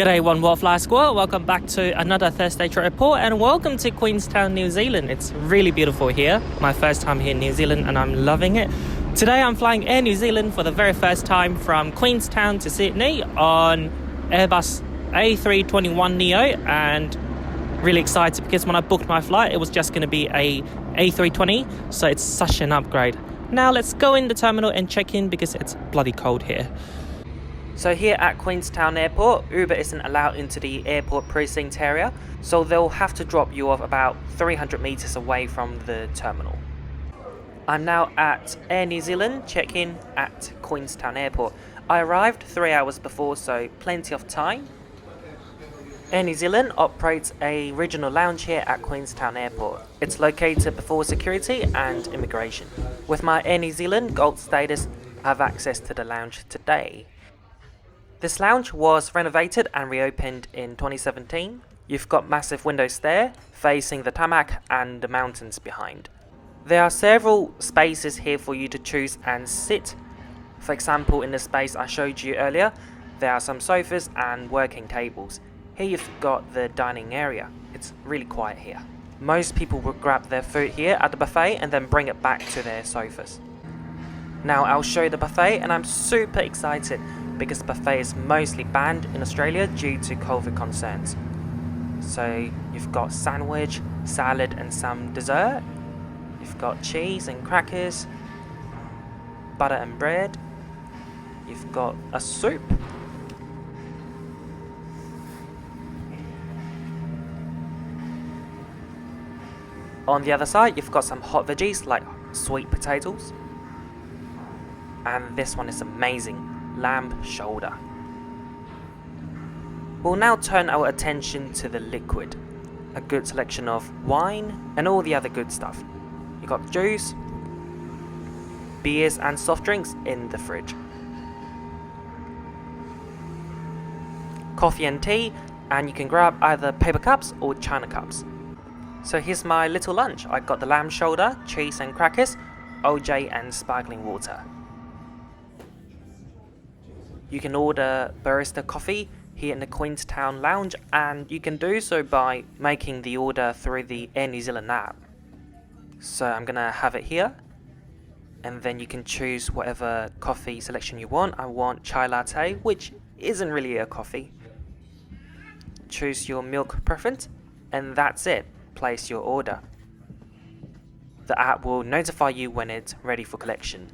G'day YSSY, welcome back to another Thursday trip report and welcome to Queenstown, New Zealand. It's really beautiful here. My first time here in New Zealand and I'm loving it. Today I'm flying Air New Zealand for the very first time from Queenstown to Sydney on Airbus A321neo, and really excited because when I booked my flight it was just going to be a A320, so it's such an upgrade. Now let's go in the terminal and check in because it's bloody cold here. So here at Queenstown Airport, Uber isn't allowed into the airport precinct area, so they'll have to drop you off about 300 meters away from the terminal. I'm now at Air New Zealand, check-in at Queenstown Airport. I arrived 3 hours before, so plenty of time. Air New Zealand operates a regional lounge here at Queenstown Airport. It's located before security and immigration. With my Air New Zealand Gold status, I have access to the lounge today. This lounge was renovated and reopened in 2017. You've got massive windows there, facing the tarmac and the mountains behind. There are several spaces here for you to choose and sit. For example, in the space I showed you earlier, there are some sofas and working tables. Here you've got the dining area. It's really quiet here. Most people will grab their food here at the buffet and then bring it back to their sofas. Now I'll show you the buffet, and I'm super excited because the buffet is mostly banned in Australia due to COVID concerns. So you've got sandwich, salad and some dessert. You've got cheese and crackers, butter and bread. You've got a soup. On the other side, you've got some hot veggies like sweet potatoes. And this one is amazing. Lamb shoulder. We'll now turn our attention to the liquid. A good selection of wine and all the other good stuff. You got juice, beers and soft drinks in the fridge. Coffee and tea, and you can grab either paper cups or china cups. So here's my little lunch. I got the lamb shoulder, cheese and crackers, OJ and sparkling water. You can order Barista Coffee here in the Queenstown Lounge, and you can do so by making the order through the Air New Zealand app. So I'm gonna have it here, and then you can choose whatever coffee selection you want. I want chai latte, which isn't really a coffee. Choose your milk preference, and that's it. Place your order. The app will notify you when it's ready for collection.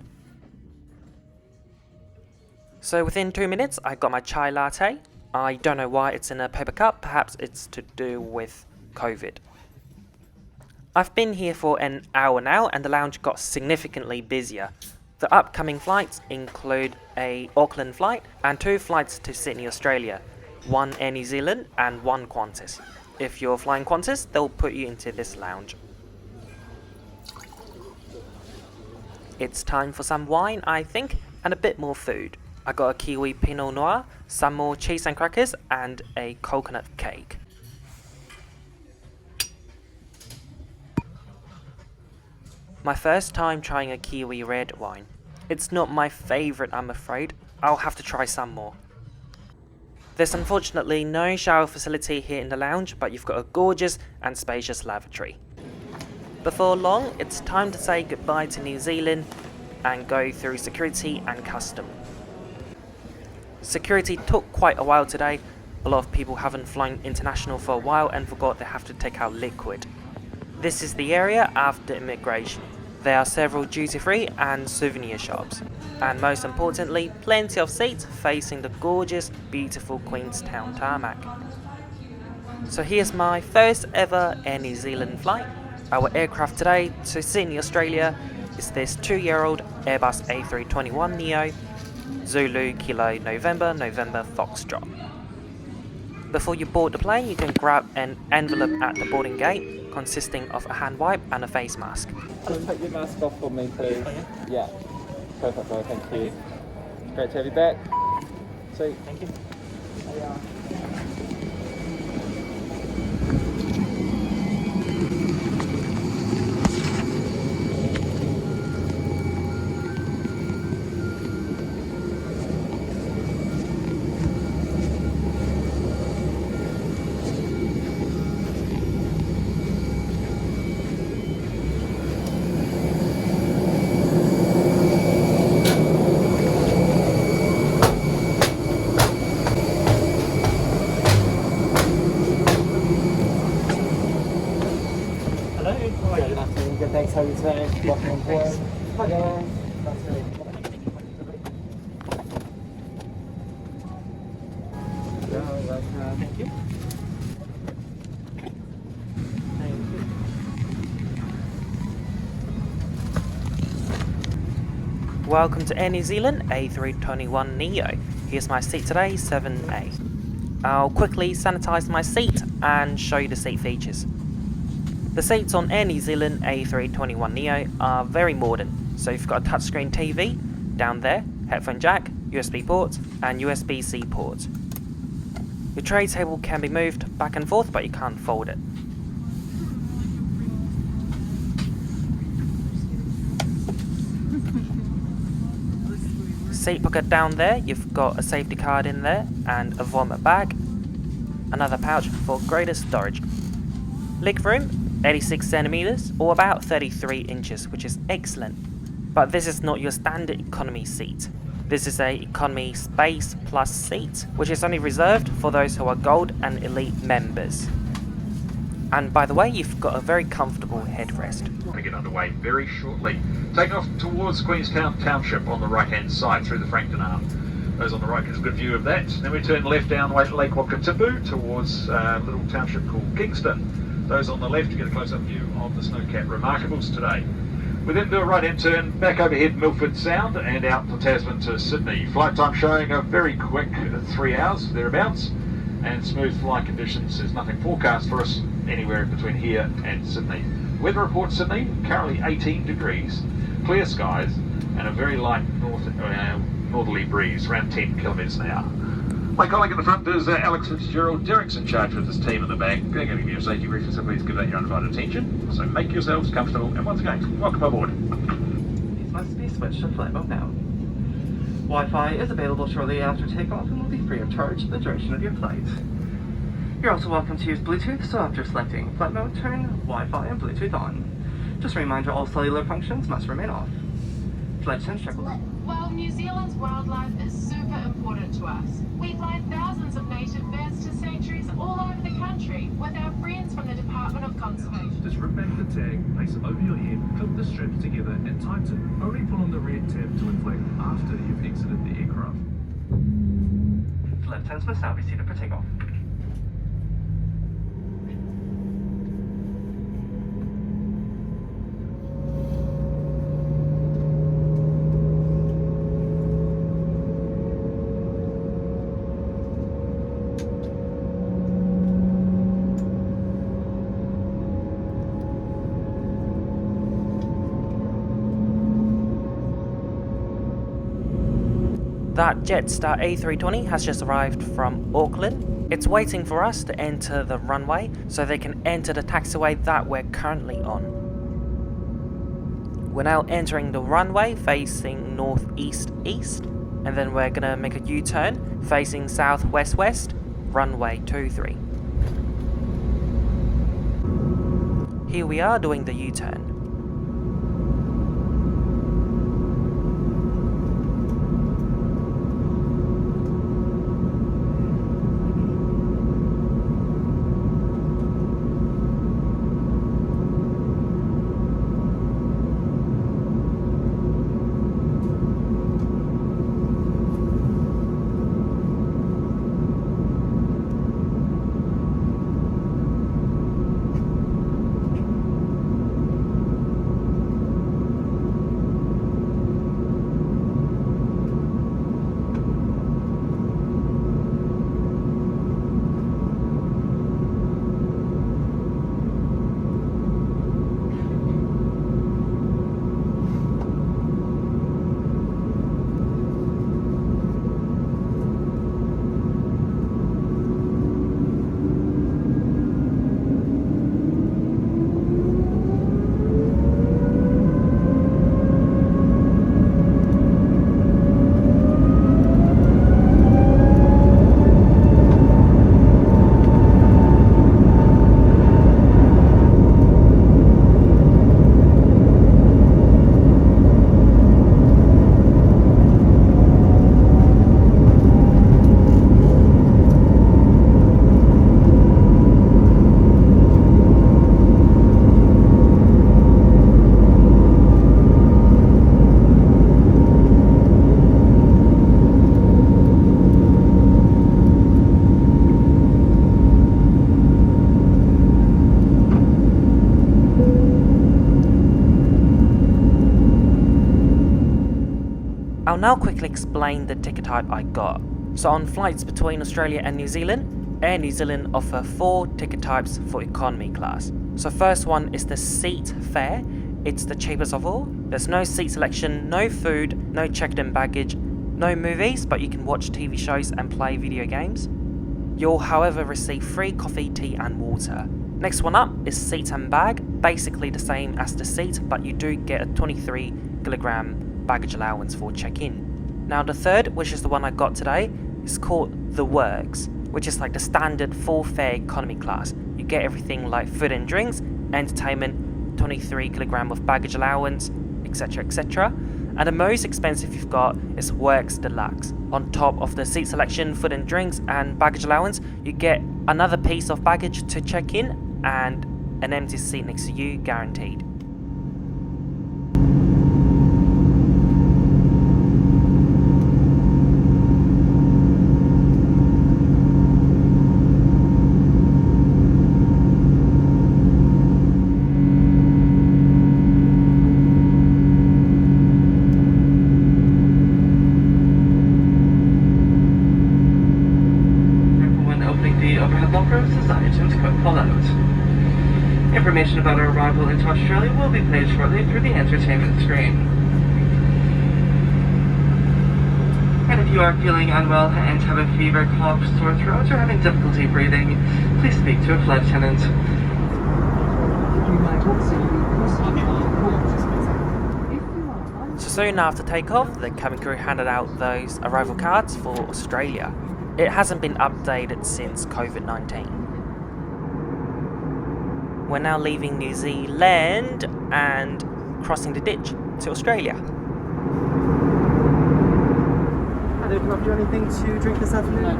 So within 2 minutes, I got my chai latte. I don't know why it's in a paper cup, perhaps it's to do with COVID. I've been here for an hour now and the lounge got significantly busier. The upcoming flights include a Auckland flight and 2 flights to Sydney, Australia, 1 Air New Zealand and 1 Qantas. If you're flying Qantas, they'll put you into this lounge. It's time for some wine, I think, and a bit more food. I got a kiwi pinot noir, some more cheese and crackers, and a coconut cake. My first time trying a kiwi red wine. It's not my favourite, I'm afraid. I'll have to try some more. There's unfortunately no shower facility here in the lounge, but you've got a gorgeous and spacious lavatory. Before long, it's time to say goodbye to New Zealand and go through security and custom. Security took quite a while today. A lot of people haven't flown international for a while and forgot they have to take out liquid. This is the area after immigration. There are several duty-free and souvenir shops. And most importantly, plenty of seats facing the gorgeous, beautiful Queenstown tarmac. So here's my first ever Air New Zealand flight. Our aircraft today to Sydney, Australia is this 2-year-old Airbus A321neo, Zulu Kilo November Foxtrot. Before you board the plane, you can grab an envelope at the boarding gate consisting of a hand wipe and a face mask. Just take your mask off for me, please. Yeah. Perfect, bro. Thank you. Great to have you back. See. Thank you. Thanks. Hi guys. Thank you. Thank you. Welcome to Air New Zealand A321neo. Here's my seat today, 7A. I'll quickly sanitise my seat and show you the seat features. The seats on Air New Zealand A321neo are very modern, so you've got a touchscreen TV down there, headphone jack, USB port and USB-C port. Your tray table can be moved back and forth, but you can't fold it. Seat pocket down there, you've got a safety card in there and a vomit bag. Another pouch for greater storage. Leg room, 86 centimeters or about 33 inches, which is excellent. But this is not your standard economy seat. This is a economy space plus seat, which is only reserved for those who are gold and elite members. And by the way, you've got a very comfortable headrest. To get underway very shortly. Taking off towards Queenstown Township on the right hand side through the Frankton Arm. Those on the right get a good view of that. Then we turn left down Lake Wakatipu towards a little township called Kingston. Those on the left you get a close-up view of the snow-capped remarkables today. We then do a right-hand turn back overhead Milford Sound and out to Tasman to Sydney. Flight time showing a very quick 3 hours thereabouts, and smooth flight conditions. There's nothing forecast for us anywhere between here and Sydney. Weather report Sydney, currently 18 degrees, clear skies and a very light northerly breeze, around 10 kilometres an hour. My colleague in the front is Alex Fitzgerald. Derek's in charge with his team in the back. They're going to give you a safety briefing, so please give that your undivided attention. So make yourselves comfortable, and once again, welcome aboard. These must be switched to flight mode now. Wi-Fi is available shortly after takeoff and will be free of charge for the duration of your flight. You're also welcome to use Bluetooth, so after selecting flight mode, turn Wi-Fi and Bluetooth on. Just a reminder, all cellular functions must remain off. Flight attendants check. Well, New Zealand's wildlife is super important to us. We fly thousands of native birds to sanctuaries all over the country with our friends from the Department of Conservation. Just rip back the tag, place it over your head, clip the straps together and tighten. Only pull on the red tab to inflate after you've exited the aircraft. Flight attendants must now be seated for takeoff. That Jetstar A320 has just arrived from Auckland. It's waiting for us to enter the runway so they can enter the taxiway that we're currently on. We're now entering the runway facing northeast-east, and then we're gonna make a U-turn facing southwest-west, runway 23. Here we are doing the U-turn. I'll now quickly explain the ticket type I got. So on flights between Australia and New Zealand, Air New Zealand offer 4 ticket types for economy class. So first one is the seat fare. It's the cheapest of all. There's no seat selection, no food, no checked-in baggage, no movies, but you can watch TV shows and play video games. You'll however receive free coffee, tea and water. Next one up is seat and bag, basically the same as the seat, but you do get a 23 kilogram baggage allowance for check-in. Now the third, which is the one I got today, is called the Works, which is like the standard full fare economy class. You get everything like food and drinks, entertainment, 23 kilogram of baggage allowance, etc, etc. And the most expensive you've got is Works Deluxe. On top of the seat selection, food and drinks and baggage allowance, you get another piece of baggage to check in and an empty seat next to you guaranteed. Information about our arrival into Australia will be played shortly through the entertainment screen. And if you are feeling unwell and have a fever, cough, sore throat, or having difficulty breathing, please speak to a flight attendant. So soon after takeoff, the cabin crew handed out those arrival cards for Australia. It hasn't been updated since COVID-19. We're now leaving New Zealand and crossing the ditch to Australia. Are they offer you anything to drink this afternoon?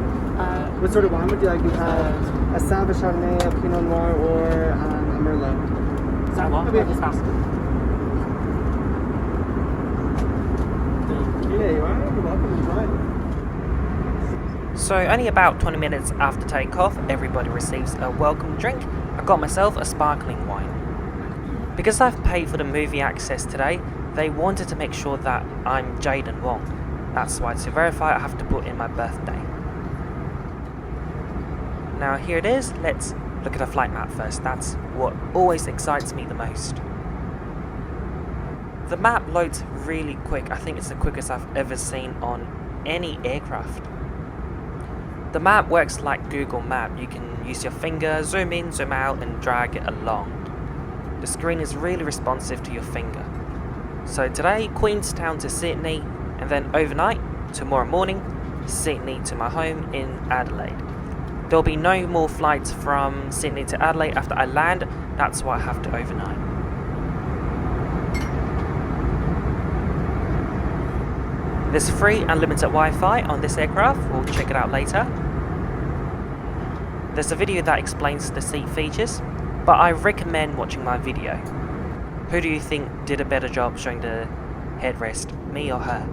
What sort of wine would you like? We have a Sauv, a Chardonnay, a Pinot Noir, or a Merlot. Is that what? Yeah, you are. You're welcome. Enjoy. So only about 20 minutes after takeoff, everybody receives a welcome drink. I got myself a sparkling wine. Because I've paid for the movie access today, they wanted to make sure that I'm Jaden Wong. That's why to verify I have to put in my birthday. Now here it is, let's look at the flight map first. That's what always excites me the most. The map loads really quick. I think it's the quickest I've ever seen on any aircraft. The map works like Google Map. You can use your finger, zoom in, zoom out and drag it along. The screen is really responsive to your finger. So today, Queenstown to Sydney, and then overnight, tomorrow morning, Sydney to my home in Adelaide. There'll be no more flights from Sydney to Adelaide after I land, that's why I have to overnight. There's free unlimited Wi-Fi on this aircraft, we'll check it out later. There's a video that explains the seat features, but I recommend watching my video. Who do you think did a better job showing the headrest, me or her?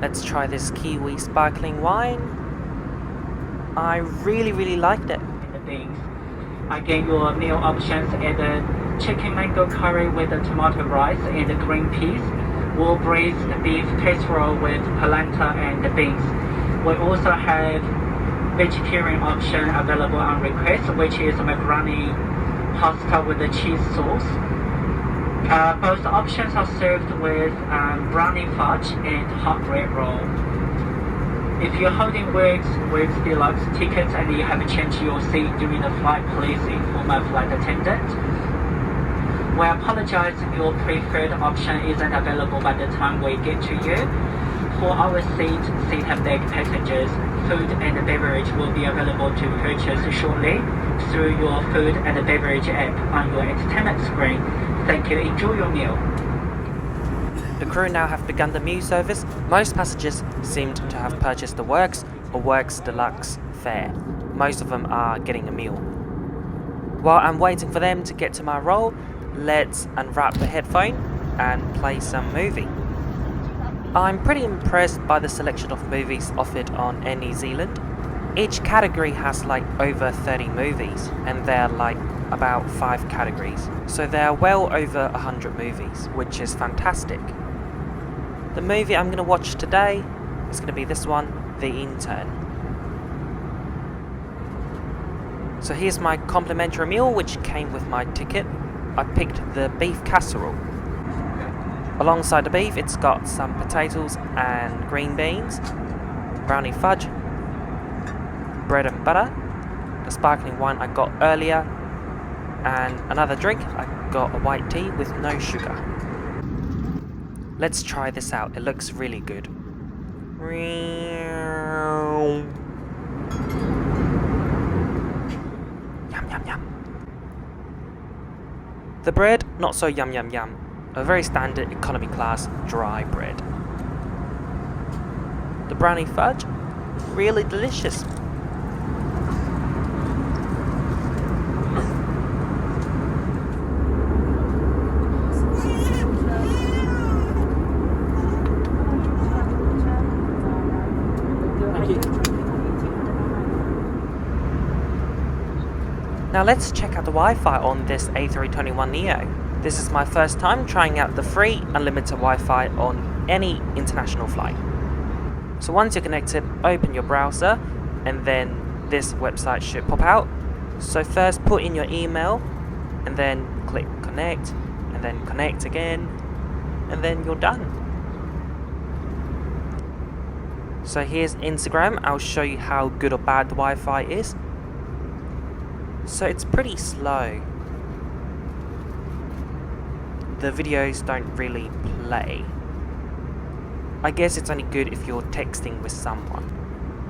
Let's try this Kiwi sparkling wine. I really liked it. I gave you meal options at the chicken mango curry with the tomato rice and the green peas, wool braised beef casserole with polenta and beans. We also have vegetarian option available on request, which is macaroni pasta with the cheese sauce. Both options are served with brownie fudge and hot bread roll. If you're holding Works Deluxe tickets and you have changed your seat during the flight, please inform our flight attendant. We apologize if your preferred option isn't available by the time we get to you. For our seat and bag passengers, food and beverage will be available to purchase shortly through your food and beverage app on your entertainment screen. Thank you. Enjoy your meal. The crew now have begun the meal service. Most passengers seemed to have purchased the Works or Works Deluxe fare. Most of them are getting a meal. While I'm waiting for them to get to my roll, let's unwrap the headphone and play some movie. I'm pretty impressed by the selection of movies offered on Air New Zealand. Each category has like over 30 movies, and they're like about 5 categories. So there are well over 100 movies, which is fantastic. The movie I'm going to watch today is going to be this one, The Intern. So here's my complimentary meal, which came with my ticket. I picked the beef casserole. Alongside the beef, it's got some potatoes and green beans, brownie fudge, bread and butter, the sparkling wine I got earlier, and another drink. I got a white tea with no sugar. Let's try this out. It looks really good. Yum yum yum. The bread, not so yum yum yum. A very standard economy class dry bread. The brownie fudge, really delicious. Now let's check out the Wi-Fi on this A321neo. This is my first time trying out the free unlimited Wi-Fi on any international flight. So once you're connected, open your browser and then this website should pop out. So first put in your email and then click connect and then connect again and then you're done. So here's Instagram. I'll show you how good or bad the Wi-Fi is. So it's pretty slow. The videos don't really play. I guess it's only good if you're texting with someone.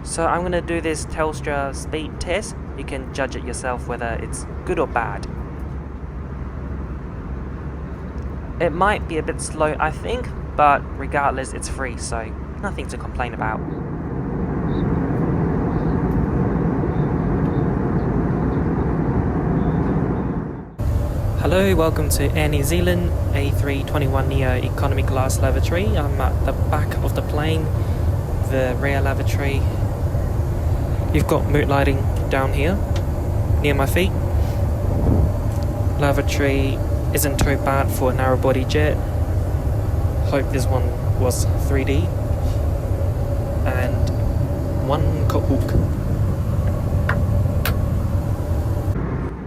So I'm gonna do this Telstra speed test. You can judge it yourself whether it's good or bad. It might be a bit slow, I think, but regardless, it's free, so nothing to complain about. Hello, welcome to Air New Zealand A321neo economy class lavatory. I'm at the back of the plane, the rear lavatory. You've got mood lighting down here, near my feet. Lavatory isn't too bad for a narrow body jet. Hope this one was 3D. And one Kahook.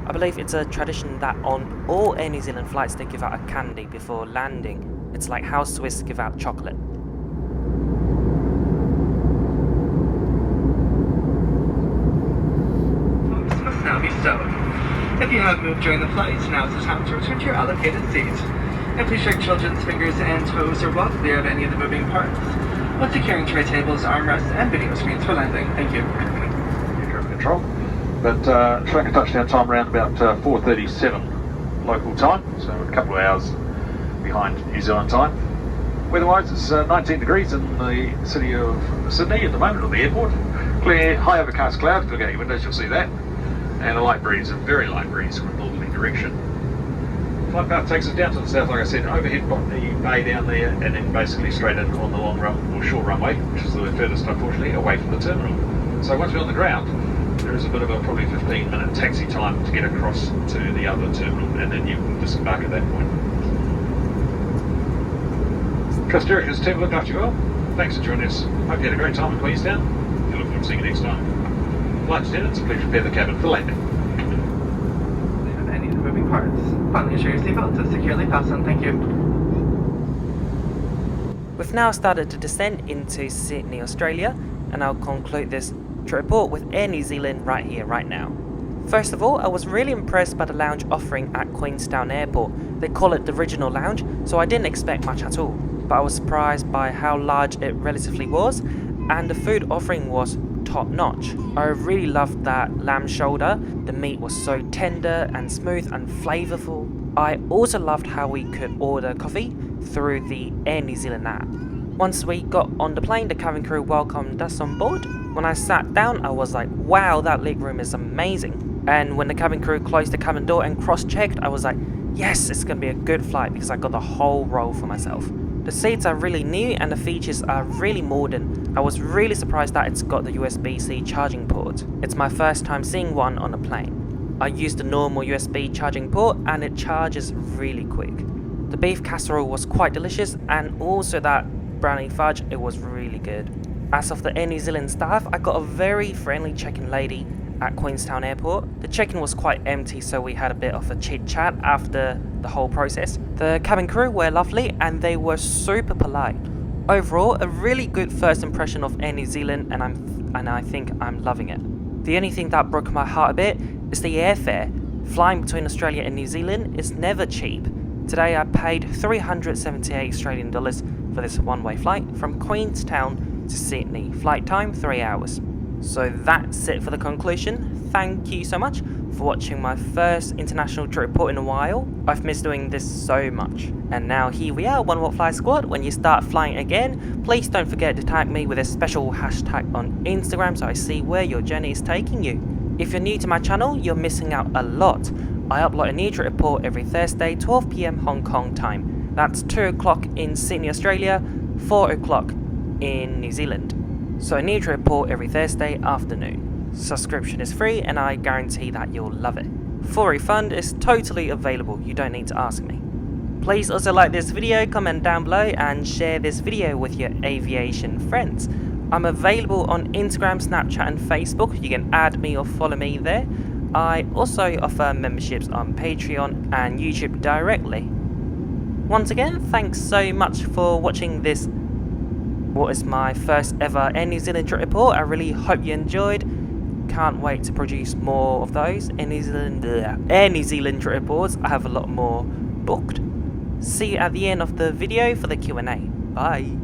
I believe it's a tradition that on all Air New Zealand flights they give out a candy before landing. It's like how Swiss give out chocolate. This must now be stowed. If you have moved during the flight, now is the time to return to your allocated seat. And please check children's fingers and toes are well clear of any of the moving parts, with securing tray tables, armrests, and video screens for landing. Thank you. Air control. But showing a touchdown time around about 4:37 local time, so a couple of hours behind New Zealand time. Weather-wise, it's 19 degrees in the city of Sydney at the moment, at the airport. Clear, high overcast cloud. If you look out your windows, you'll see that. And a light breeze, a very light breeze from a northerly direction. Flight path takes us down to the south, like I said, overhead the bay down there, and then basically straight in on the long run or short runway, which is the furthest, unfortunately, away from the terminal. So once we're on the ground, there is a bit of a probably 15-minute taxi time to get across to the other terminal, and then you can disembark at that point. Trust Directors team, look after you well. Thanks for joining us. Hope you had a great time in Queenstown. We look forward to seeing you next time. Flight attendants, please prepare the cabin for landing. Leave any of the moving parts. Finally, ensure your seatbelt is securely fastened. Thank you. We've now started to descend into Sydney, Australia, and I'll conclude this trip report with Air New Zealand right here, right now. First of all, I was really impressed by the lounge offering at Queenstown Airport. They call it the original lounge, so I didn't expect much at all. But I was surprised by how large it relatively was, and the food offering was top notch. I really loved that lamb shoulder. The meat was so tender and smooth and flavorful. I also loved how we could order coffee through the Air New Zealand app. Once we got on the plane, the cabin crew welcomed us on board. When I sat down, I was like, wow, that legroom is amazing. And when the cabin crew closed the cabin door and cross-checked, I was like, yes, it's gonna be a good flight because I got the whole row for myself. The seats are really new and the features are really modern. I was really surprised that it's got the USB-C charging port. It's my first time seeing one on a plane. I used the normal USB charging port and it charges really quick. The beef casserole was quite delicious, and also that brownie fudge, it was really good. As of the Air New Zealand staff, I got a very friendly check-in lady at Queenstown Airport. The check-in was quite empty, so we had a bit of a chit chat after the whole process. The cabin crew were lovely and they were super polite. Overall, a really good first impression of Air New Zealand, and I think I'm loving it. The only thing that broke my heart a bit is the airfare. Flying between Australia and New Zealand is never cheap. Today I paid 378 Australian dollars for this one-way flight from Queenstown to Sydney. Flight time 3 hours. So that's it for the conclusion. Thank you so much for watching my first international trip report in a while. I've missed doing this so much. And now here we are, OWFsquad. When you start flying again, please don't forget to tag me with a special hashtag on Instagram so I see where your journey is taking you. If you're new to my channel, you're missing out a lot. I upload a new trip report every Thursday, 12 PM Hong Kong time. That's 2 o'clock in Sydney, Australia, 4 o'clock in New Zealand. So a new trip report every Thursday afternoon. Subscription is free and I guarantee that you'll love it. Full refund is totally available, you don't need to ask me. Please also like this video, comment down below and share this video with your aviation friends. I'm available on Instagram, Snapchat and Facebook. You can add me or follow me there. I also offer memberships on Patreon and YouTube directly. Once again, thanks so much for watching this. What is my first ever Air New Zealand trip report. I really hope you enjoyed. Can't wait to produce more of those Air New Zealand trip reports. I have a lot more booked. See you at the end of the video for the Q&A. Bye.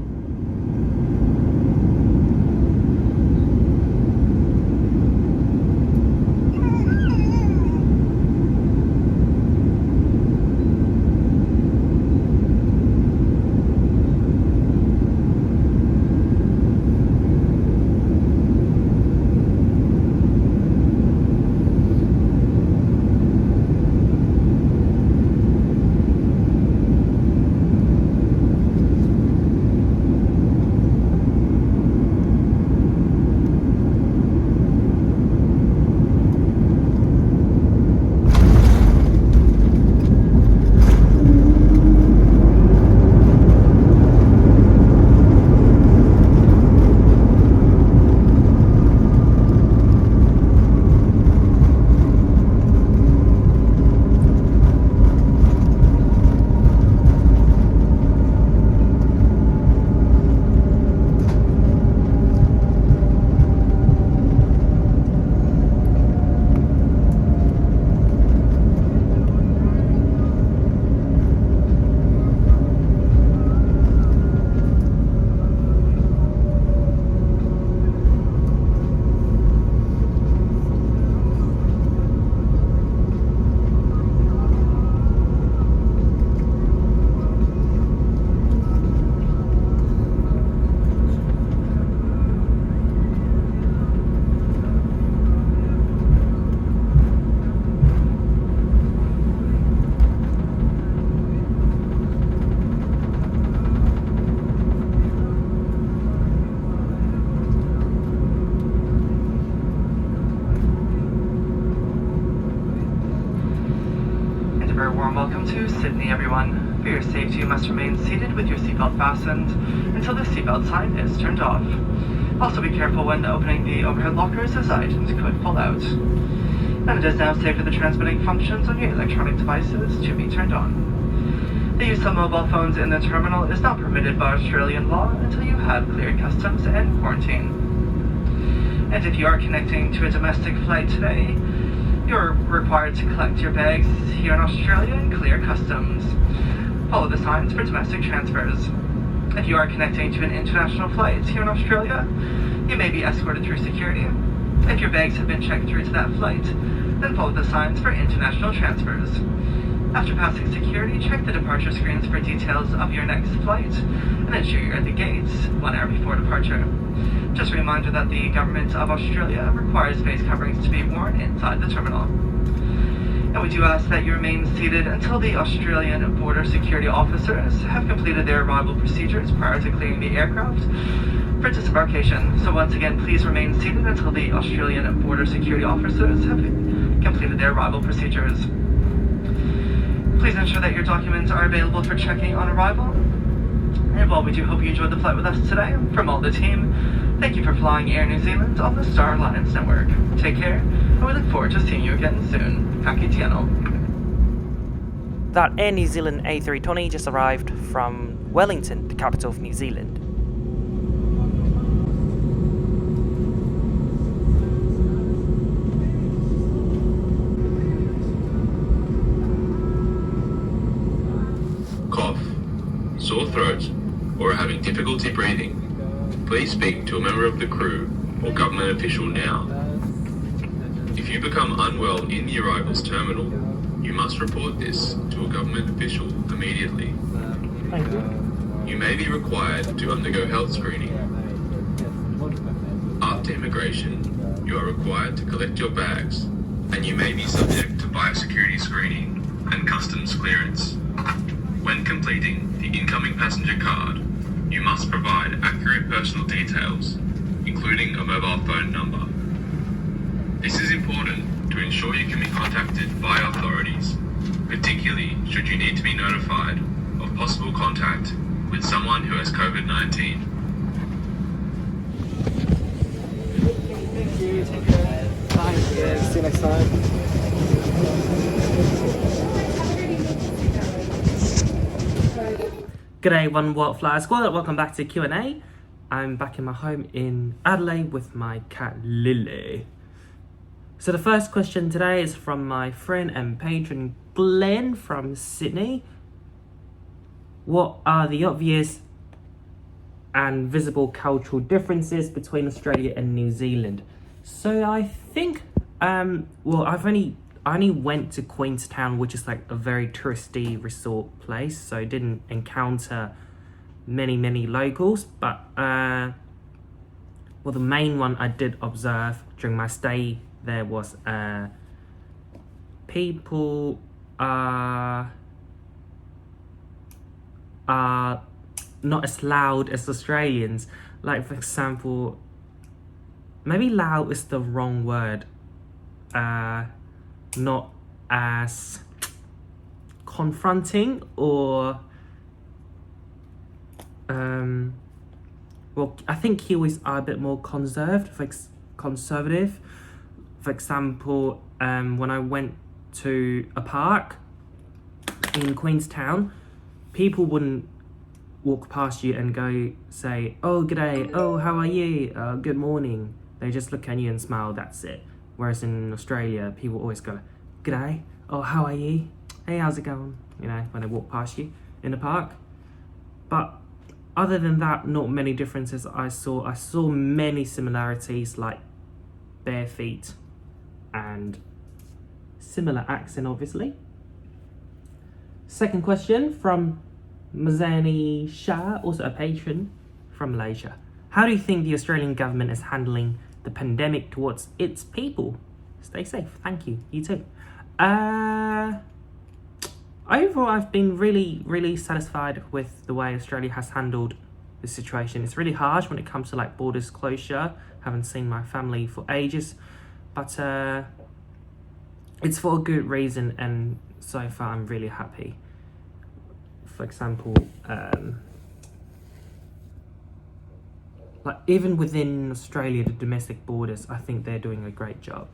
Welcome to Sydney, everyone. For your safety, you must remain seated with your seatbelt fastened until the seatbelt sign is turned off. Also be careful when opening the overhead lockers, as items could fall out. And it is now safe for the transmitting functions on your electronic devices to be turned on. The use of mobile phones in the terminal is not permitted by Australian law until you have cleared customs and quarantine. And if you are connecting to a domestic flight today, you're required to collect your bags here in Australia and clear customs. Follow the signs for domestic transfers. If you are connecting to an international flight here in Australia, you may be escorted through security. If your bags have been checked through to that flight, then follow the signs for international transfers. After passing security, check the departure screens for details of your next flight and ensure you're at the gates 1 hour before departure. Just a reminder that the Government of Australia requires face coverings to be worn inside the terminal. And we do ask that you remain seated until the Australian border security officers have completed their arrival procedures prior to clearing the aircraft for disembarkation. So once again, please remain seated until the Australian border security officers have completed their arrival procedures. Please ensure that your documents are available for checking on arrival. And while we do hope you enjoyed the flight with us today, from all the team, thank you for flying Air New Zealand on the Star Alliance Network. Take care, and we look forward to seeing you again soon. Ka kite anō. That Air New Zealand A320 just arrived from Wellington, the capital of New Zealand. Cough, sore throat, or are having difficulty breathing, please speak to a member of the crew or government official now. If you become unwell in the arrivals terminal, you must report this to a government official immediately. Thank you. You may be required to undergo health screening. After immigration, you are required to collect your bags, and you may be subject to biosecurity screening and customs clearance. When completing the incoming passenger card, you must provide accurate personal details, including a mobile phone number. This is important to ensure you can be contacted by authorities, particularly should you need to be notified of possible contact with someone who has COVID-19. Thank you. Take care. Bye. Yeah, see you next time. G'day One World Flyer Squad, welcome back to Q&A. I'm back in my home in Adelaide with my cat Lily. So the first question today is from my friend and patron Glenn from Sydney. What are the obvious and visible cultural differences between Australia and New Zealand? So I think, well, I only went to Queenstown, which is like a very touristy resort place, so didn't encounter many locals, but well, the main one I did observe during my stay there was people are not as loud as Australians. Like, for example, maybe loud is the wrong word, not as confronting, or well, I think Kiwis are a bit more conservative. For example, when I went to a park in Queenstown, people wouldn't walk past you and go say, "Oh, g'day, oh, how are you, good morning." They just look at you and smile, that's it. Whereas in Australia, people always go, "G'day, oh, how are you? Hey, how's it going?" You know, when they walk past you in the park. But other than that, not many differences I saw. I saw many similarities, like bare feet and similar accent, obviously. Second question from Mazani Shah, also a patron from Malaysia. How do you think the Australian government is handling the pandemic towards its people? Stay safe. Thank you. You too. Overall, I've been really satisfied with the way Australia has handled the situation. It's really harsh when it comes to like borders closure. Haven't seen my family for ages, but it's for a good reason, and so far I'm really happy. For example, like even within Australia, the domestic borders, I think they're doing a great job.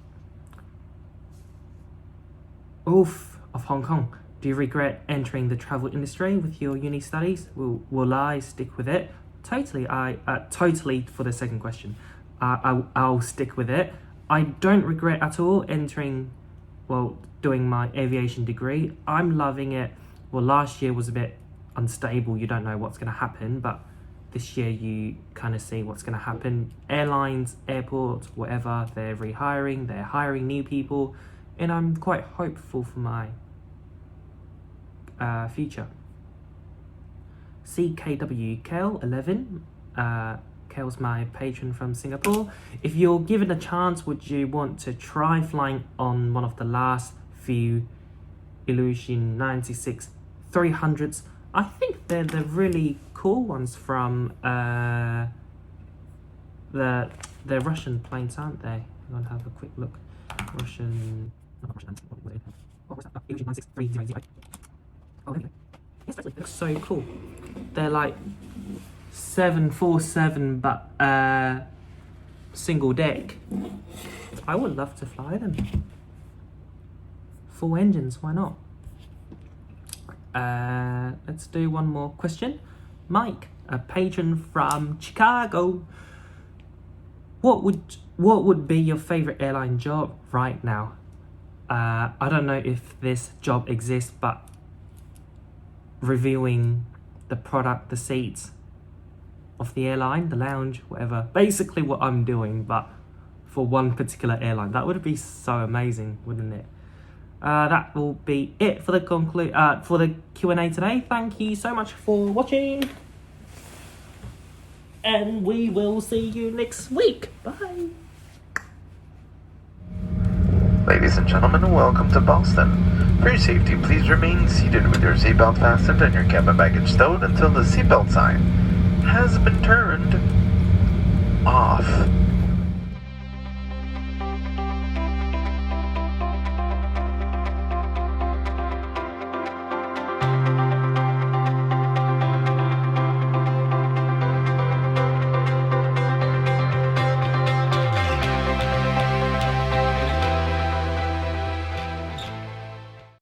Oof, of Hong Kong. Do you regret entering the travel industry with your uni studies? Will I stick with it? Totally. Totally for the second question. I'll stick with it. I don't regret at all doing my aviation degree. I'm loving it. Well, last year was a bit unstable. You don't know what's going to happen, but this year you kind of see what's going to happen. Airlines, airports, whatever, they're rehiring, they're hiring new people, and I'm quite hopeful for my future. CKW Kel 11. Kel's my patron from Singapore. If you're given a chance, would you want to try flying on one of the last few Illusion 96 300s. I think they're the really cool ones from the Russian planes, aren't they? I'm gonna have a quick look. Russian, not Russian. What was it? What was that? Illusion 96300. Oh, anyway. Yes, it looks so cool. They're like 747, but single deck. I would love to fly them. Full engines, why not? Let's do one more question. Mike, a patron from Chicago. What would be your favorite airline job right now? I don't know if this job exists, but reviewing the product, the seats of the airline, the lounge, whatever. Basically what I'm doing, but for one particular airline. That would be so amazing, wouldn't it? That will be it for the Q&A today. Thank you so much for watching, and we will see you next week. Bye. Ladies and gentlemen, welcome to Boston. For your safety, please remain seated with your seatbelt fastened and your cabin baggage stowed until the seatbelt sign has been turned off.